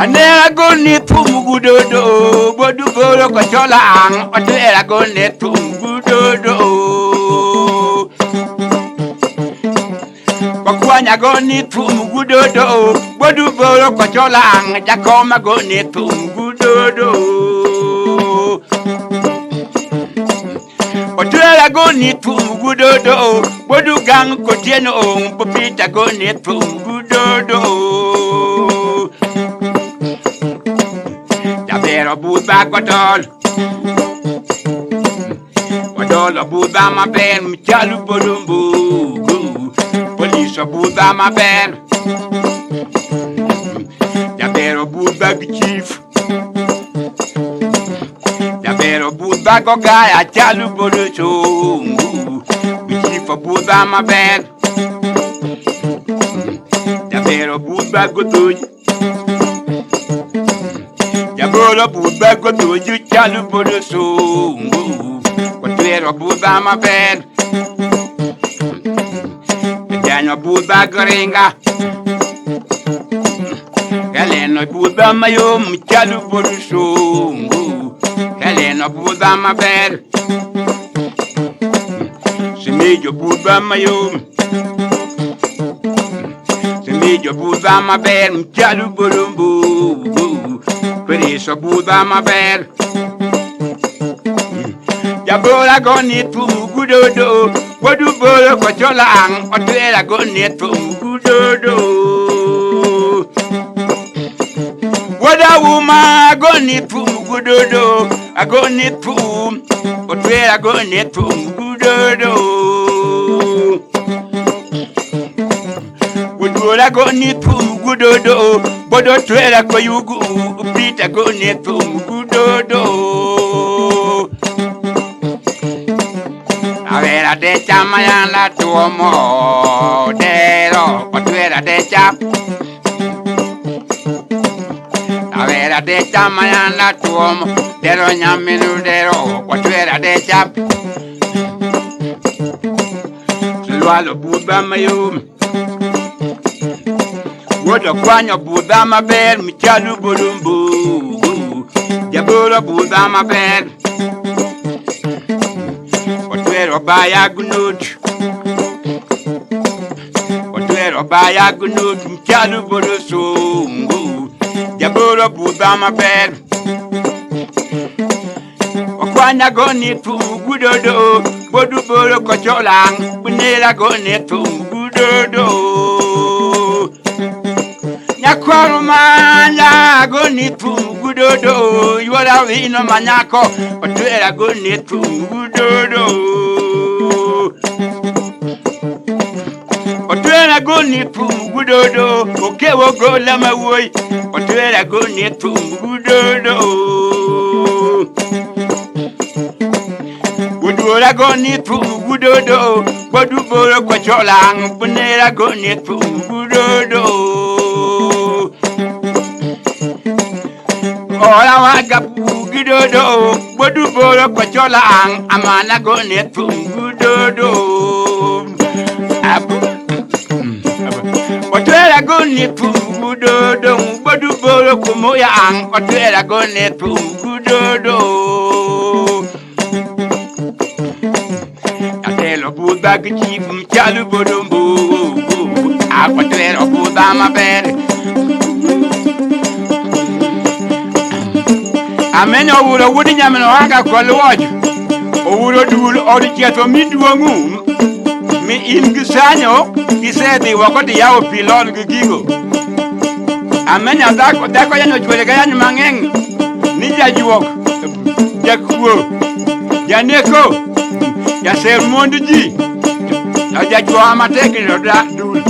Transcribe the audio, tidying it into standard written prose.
Anera goni tumugudodo bodu boro ko cholang otera goni tumugudodo Bakwanya goni tumugudodo bodu boro ko cholang jakoma goni tumugudodo Otera goni tumugudodo bodu gang ko tieno popita goni tumugudodo Pero buda godol Godol buda ma ben chalu bodumbu Police buda ma ben Ya pero buda chief Ya pero buda gogaya chalu boducho Chief buda ma ben Ya pero buda godoy Bolo buba go to you chalu bodo so Kwatero buba ma ben Dano buba goringa Galeno buba mayom chalu bodo so Galeno buba ma ben Simijo buba mayom Simijo buba ma ben chalu bodo Periso buda ma ben Jabola goni tumugudodo Bodu bolo ko cholang Otera goni tumugudodo Wada wuma goni tumugudodo Agoni tum Otera goni tumugudodo Wodola goni tumugudodo Bodo twera ko yugu Pita goni tumugudodo Avera de chamayana tuomo Dero Otwera de chap Avera de chamayana tuomo Dero nyaminu dero Otwera de chap Lualo buba mayum Wodo kwanyo buda ma ber mi chalu bolumbu Jabolo buda ma ber Otwero baya gunut Otwero baya gunut mi chalu bolusungu Jabolo buda ma ber Okwanya goni tumugudodo Bodu bolo kocholang Bunela goni tumugudodo Nyakorumanya goni tumugudodo Yuara vino manyako Otwera goni tumugudodo Otwera goni tumugudodo Okewo gola mawoi Otwera goni tumugudodo Udura goni tumugudodo Bodu boro kwa cholang Bunera goni tumugudodo Ola waga bugidodo Bodu boro kwa cholang Amana goni tumugudodo Otwera goni tumugudodo Bodu boro kumoyang Otwera goni tumugudodo Atelo buda gichif mchalu bodumbu Akwatero buda mabere Amenyo wuro wudi nyameno wanga kwa luwaju Owuro dulu odi cheto miduongu Mi ingisanyo Kisedi wakoti yao pilon gigigo Amenya dako yanyo chweleka yanyo mangeng Nija juwok Jakuo Janeko Ya ser mondo ji. Ya jua mateke no da dul.